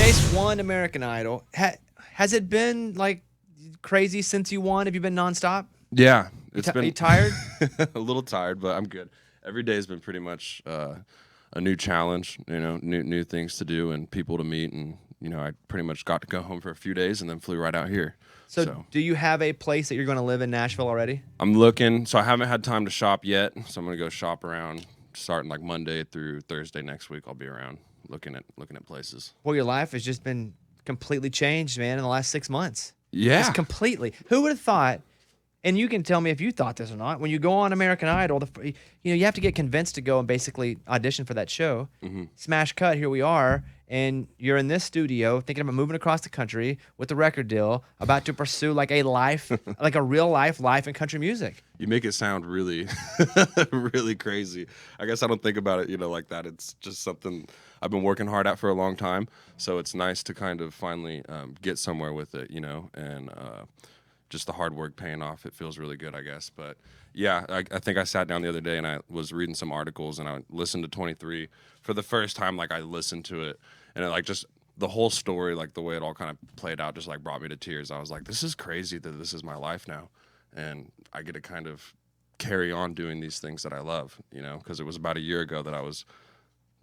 Chayce won American Idol. Has it been like crazy since you won? Have you been nonstop? Yeah, it's been. Are you tired? A little tired, but I'm good. Every day has been pretty much a new challenge. You know, new things to do and people to meet, and I pretty much got to go home for a few days and then flew right out here. So do you have a place that you're going to live in Nashville already? I'm looking. So I haven't had time to shop yet. So I'm gonna go shop around starting like Monday through Thursday next week. I'll be around looking at places. Well, your life has just been completely changed, man, in the last 6 months. Yeah, Just completely. Who would have thought? And you can tell me if you thought this or not. When you go on American Idol, you have to get convinced to go and basically audition for that show. Mm-hmm. Smash cut, here we are, and you're in this studio thinking about moving across the country with a record deal, about to pursue like a life, like a real life in country music. You make it sound really, really crazy. I guess I don't think about it, like that. It's just something I've been working hard at for a long time. So it's nice to kind of finally get somewhere with it, and just the hard work paying off. It feels really good, I guess. But yeah, I think I sat down the other day and I was reading some articles and I listened to 23 for the first time. Like I listened to it and it just the whole story, like the way it all kind of played out, just like brought me to tears. I was like, this is crazy that this is my life now. And I get to kind of carry on doing these things that I love, because it was about a year ago that I was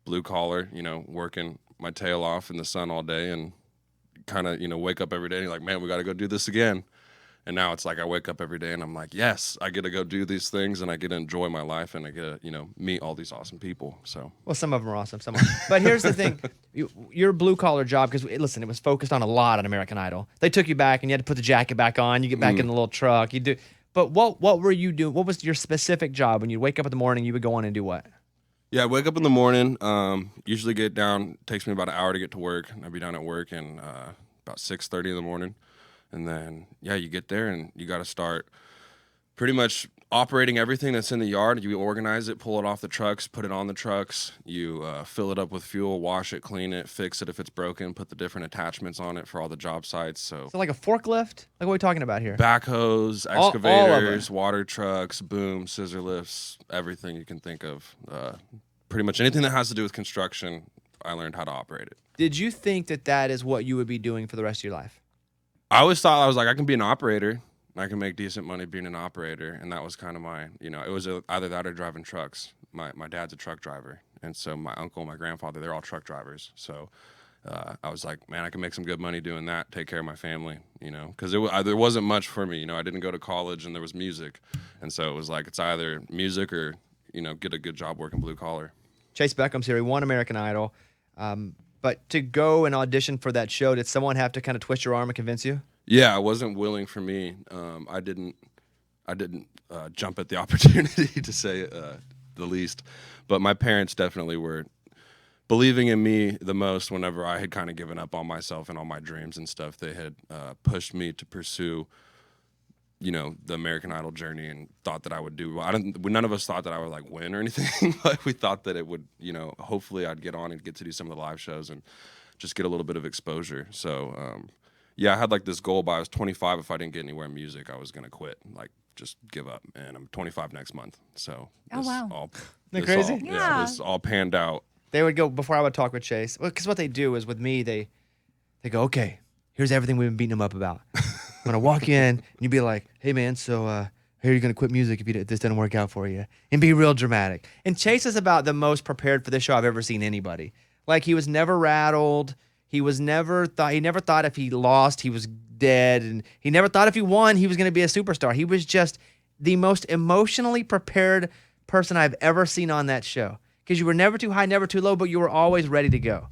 blue collar, working my tail off in the sun all day and kind of, wake up every day and you're like, man, we got to go do this again. And now it's like I wake up every day and I'm like, yes, I get to go do these things and I get to enjoy my life and I get to, meet all these awesome people. So, well, some of them are awesome. But here's the thing. Your blue-collar job, because, listen, it was focused on a lot on American Idol. They took you back and you had to put the jacket back on. You get back in the little truck. You do. But what were you doing? What was your specific job? When you wake up in the morning, you would go on and do what? Yeah, I wake up in the morning, usually get down. It takes me about an hour to get to work. I'd be down at work in about 6:30 in the morning. And then, you get there and you got to start pretty much operating everything that's in the yard. You organize it, pull it off the trucks, put it on the trucks. You fill it up with fuel, wash it, clean it, fix it if it's broken, put the different attachments on it for all the job sites. So like a forklift? Like what are we talking about here? Backhoes, excavators, water trucks, boom, scissor lifts, everything you can think of. Pretty much anything that has to do with construction, I learned how to operate it. Did you think that is what you would be doing for the rest of your life? I always thought, I was like, I can be an operator. I can make decent money being an operator. And that was kind of my, it was either that or driving trucks. My dad's a truck driver. And so my uncle, my grandfather, they're all truck drivers. So I was like, man, I can make some good money doing that, take care of my family, because there wasn't much for me. I didn't go to college and there was music. And so it was like, it's either music or, get a good job working blue collar. Chayce Beckham's here. He won American Idol. But to go and audition for that show, did someone have to kind of twist your arm and convince you? Yeah, it wasn't willing for me. I didn't jump at the opportunity, to say the least. But my parents definitely were believing in me the most whenever I had kind of given up on myself and all my dreams and stuff. They had pushed me to pursue, the American Idol journey and thought that I would do well. None of us thought that I would like win or anything, but we thought that it would, hopefully I'd get on and get to do some of the live shows and just get a little bit of exposure. So, I had like this goal by I was 25. If I didn't get anywhere in music, I was going to quit, like just give up. And I'm 25 next month. So, wow. Isn't that crazy? Yeah. This all panned out. They would go, before I would talk with Chayce, because what they do is with me, they go, okay, here's everything we've been beating them up about. I'm going to walk in and you'd be like, hey man, so here you're going to quit music if this doesn't work out for you. And be real dramatic. And Chayce is about the most prepared for this show I've ever seen anybody. Like he was never rattled. He never thought if he lost, he was dead. And he never thought if he won, he was going to be a superstar. He was just the most emotionally prepared person I've ever seen on that show. Because you were never too high, never too low, but you were always ready to go.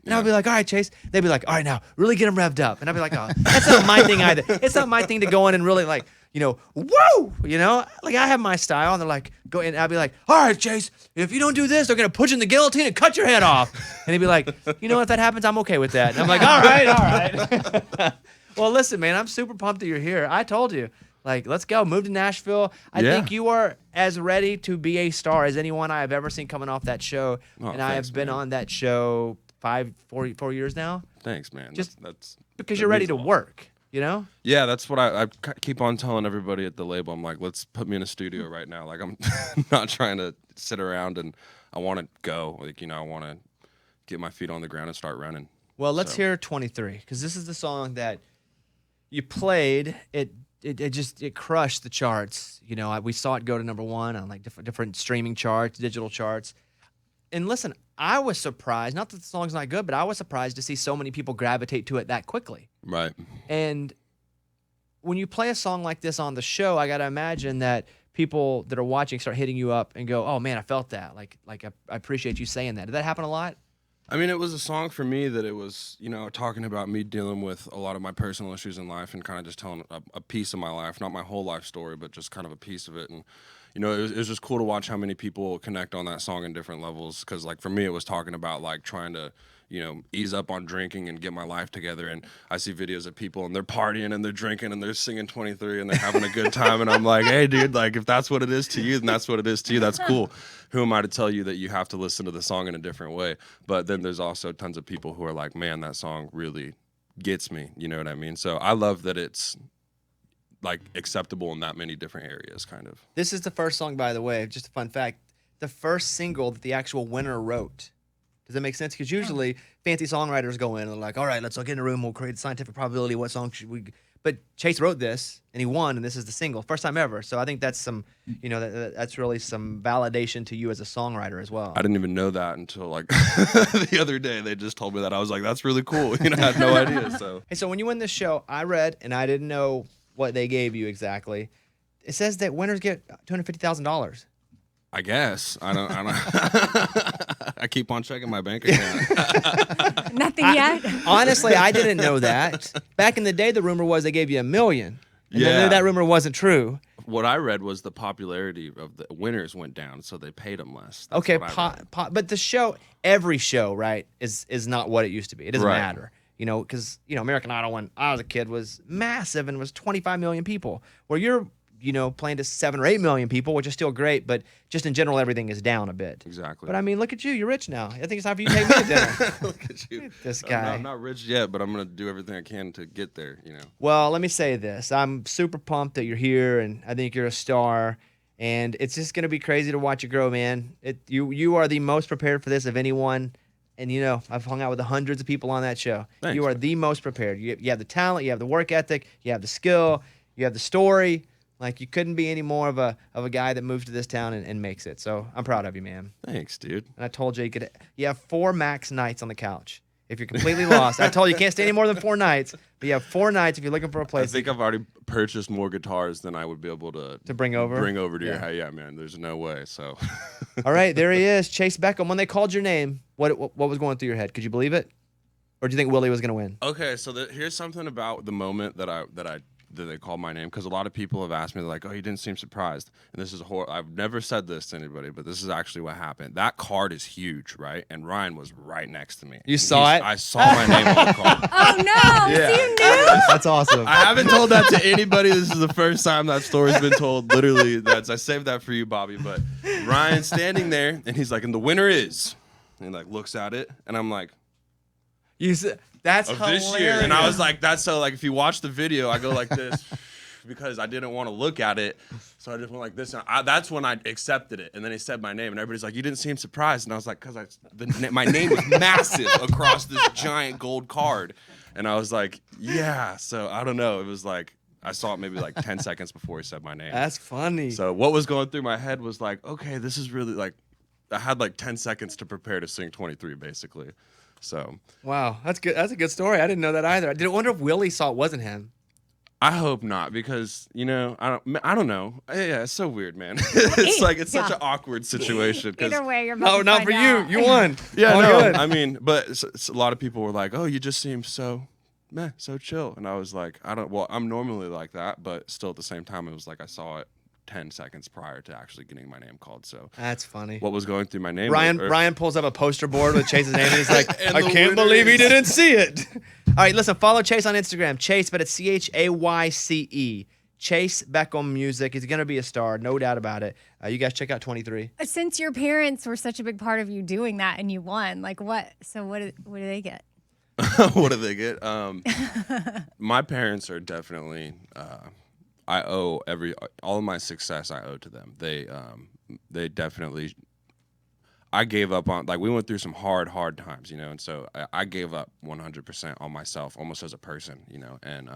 And I'd be like, all right, Chayce. They'd be like, all right, now, really get him revved up. And I'd be like, oh, that's not my thing either. It's not my thing to go in and really like, woo! Like I have my style. And they're like, go in. I'd be like, all right, Chayce, if you don't do this, they're going to put you in the guillotine and cut your head off. And he'd be like, if that happens, I'm okay with that. And I'm like, all right. Well, listen, man, I'm super pumped that you're here. I told you. Like, let's go. Move to Nashville. I think you are as ready to be a star as anyone I have ever seen coming off that show. Oh, and I have been on that show 4 years now. Thanks, man. Just that's because you're ready to work, Yeah, that's what I keep on telling everybody at the label. I'm like, let's put me in a studio right now. Like, I'm not trying to sit around, and I want to go. Like, I want to get my feet on the ground and start running. Well, let's So- hear 23, because this is the song that you played. It crushed the charts. You know, we saw it go to number 1 on like different streaming charts, digital charts. And listen, I was surprised, not that the song's not good, but I was surprised to see so many people gravitate to it that quickly. Right. And when you play a song like this on the show, I got to imagine that people that are watching start hitting you up and go, "Oh man, I felt that. Like I appreciate you saying that." Did that happen a lot? I mean, it was a song for me that it was, you know, talking about me dealing with a lot of my personal issues in life and kind of just telling a piece of my life, not my whole life story, but just kind of a piece of it. And, you know, it was just cool to watch how many people connect on that song in different levels. Because, like, for me, it was talking about, like, trying to, you know, ease up on drinking and get my life together. And I see videos of people and they're partying and they're drinking and they're singing 23 and they're having a good time. And I'm like, hey, dude, like, if that's what it is to you, then that's what it is to you. That's cool. Who am I to tell you that you have to listen to the song in a different way? But then there's also tons of people who are like, man, that song really gets me. You know what I mean? So I love that it's like acceptable in that many different areas, kind of. This is the first song, by the way, just a fun fact, the first single that the actual winner wrote. Does that make sense? Because usually fancy songwriters go in and they're like, all right, let's all get in a room, we'll create a scientific probability, what song should we... But Chayce wrote this, and he won, and this is the single. First time ever. So I think that's some, you know, that's really some validation to you as a songwriter as well. I didn't even know that until, like, the other day. They just told me that. I was like, that's really cool. You know, I had no idea, so... Hey, so when you win this show, I read, and I didn't know what they gave you exactly. It says that winners get $250,000. I guess. I don't I keep on checking my bank account. Nothing yet. Honestly, I didn't know that. Back in the day, the rumor was they gave you $1 million. And Yeah. then that rumor wasn't true. What I read was the popularity of the winners went down, so they paid them less. That's Okay, what I read. but the show, every show, right, is not what it used to be. It doesn't Right. matter. You know, because, you know, American Idol, when I was a kid, was massive and was 25 million people. Where you're, you know, playing to 7 or 8 million people, which is still great, but just in general, everything is down a bit. Exactly. But I mean, look at you. You're rich now. I think it's time for you to take me to dinner. Look at you. This guy. I'm not rich yet, but I'm gonna do everything I can to get there. You know. Well, let me say this. I'm super pumped that you're here, and I think you're a star. And it's just going to be crazy to watch you grow, man. You are the most prepared for this of anyone. And, you know, I've hung out with hundreds of people on that show. Thanks, you are the most prepared. You have the talent, you have the work ethic, you have the skill, you have the story. Like, you couldn't be any more of a guy that moves to this town and makes it. So I'm proud of you, man. Thanks, dude. And I told you you have 4 max nights on the couch. If you're completely lost, I told you can't stay any more than 4 nights. But you have 4 nights if you're looking for a I place think I've already purchased more guitars than I would be able to bring over. Bring over to your Yeah. house. Yeah, man. There's no way. So. All right, there he is, Chayce Beckham. When they called your name, what was going through your head? Could you believe it, or do you think Willie was going to win? Okay, so here's something about the moment that they called my name, because a lot of people have asked me, they're like, oh, you didn't seem surprised. And this is I've never said this to anybody, but this is actually what happened. That card is huge, right? And Ryan was right next to me. You saw it? I saw my name on the card. Oh no! Yeah. So you knew? That's awesome. I haven't told that to anybody. This is the first time that story's been told. Literally, I saved that for you, Bobby. But Ryan's standing there, and he's like, and the winner is, and he like looks at it, and I'm like, You said that's of hilarious. this year. And I was like, that's so, like, if you watch the video, I go like this because I didn't want to look at it. So I just went like this. And that's when I accepted it. And then he said my name, and everybody's like, you didn't seem surprised. And I was like, because my name was massive across this giant gold card. And I was like, yeah. So I don't know. It was like, I saw it maybe like 10 seconds before he said my name. That's funny. So what was going through my head was like, okay, this is really like, I had like 10 seconds to prepare to sing 23, basically. So Wow, that's good. That's a good story. I didn't know that either. I wonder if Willie saw it wasn't him. I hope not, because, you know, I don't know. Yeah, it's so weird, man. It's such an awkward situation. Either way, you're No, about to not find for you. out. You won. Yeah, All no. good. I mean, but a lot of people were like, "Oh, you just seem so, so chill," and I was like, Well, I'm normally like that, but still at the same time, it was like I saw it 10 seconds prior to actually getting my name called. So That's funny. what was going through my name? Ryan pulls up a poster board with Chayce's name, and he's like, And I the can't winner believe he is- didn't see it. All right, listen, follow Chayce on Instagram. Chayce, but it's Chayce. Chayce Beckham Music. He's going to be a star, no doubt about it. You guys check out 23. Since your parents were such a big part of you doing that and you won, like what? So what do they get? What do they get? My parents are definitely. I owe all of my success. I owe to them. They definitely. I gave up on, like, we went through some hard times, and so I gave up 100% on myself, almost as a person, and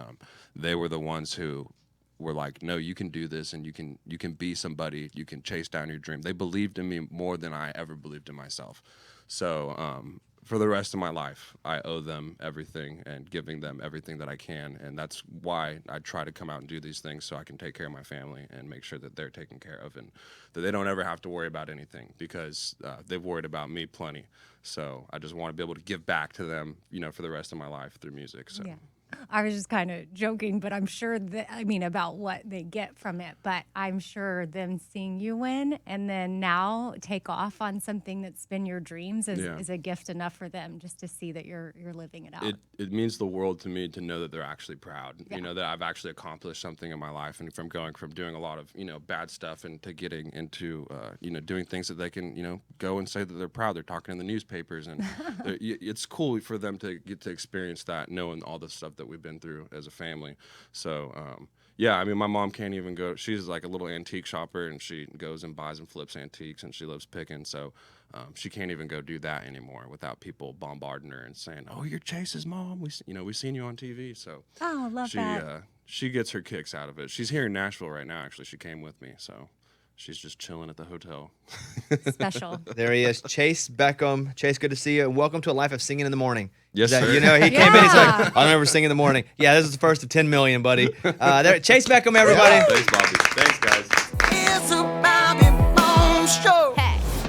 they were the ones who were like, no, you can do this, and you can be somebody, you can chase down your dream. They believed in me more than I ever believed in myself. So for the rest of my life, I owe them everything and giving them everything that I can. And that's why I try to come out and do these things, so I can take care of my family and make sure that they're taken care of and that they don't ever have to worry about anything, because they've worried about me plenty. So I just want to be able to give back to them, for the rest of my life through music. So. Yeah. I was just kind of joking, but I'm sure about what they get from it, but I'm sure them seeing you win and then now take off on something that's been your dreams is a gift enough for them, just to see that you're living it out. It means the world to me to know that they're actually proud, that I've actually accomplished something in my life, and from going from doing a lot of, bad stuff and to getting into, doing things that they can, go and say that they're proud. They're talking in the newspapers, and it's cool for them to get to experience that, knowing all the stuff that we've been through as a family. So my mom can't even go. She's like a little antique shopper, and she goes and buys and flips antiques, and she loves picking. So she can't even go do that anymore without people bombarding her and saying, "Oh, you're Chayce's mom. We've seen you on TV." So love that. She gets her kicks out of it. She's here in Nashville right now. Actually, she came with me. So she's just chilling at the hotel. Special. There he is, Chayce Beckham. Chayce, good to see you, and welcome to a life of singing in the morning. Yes, sir. He came in. He's like, I remember singing in the morning. Yeah, this is the first of 10 million, buddy. Chayce Beckham, everybody. Thanks, Bobby. Thanks, guys.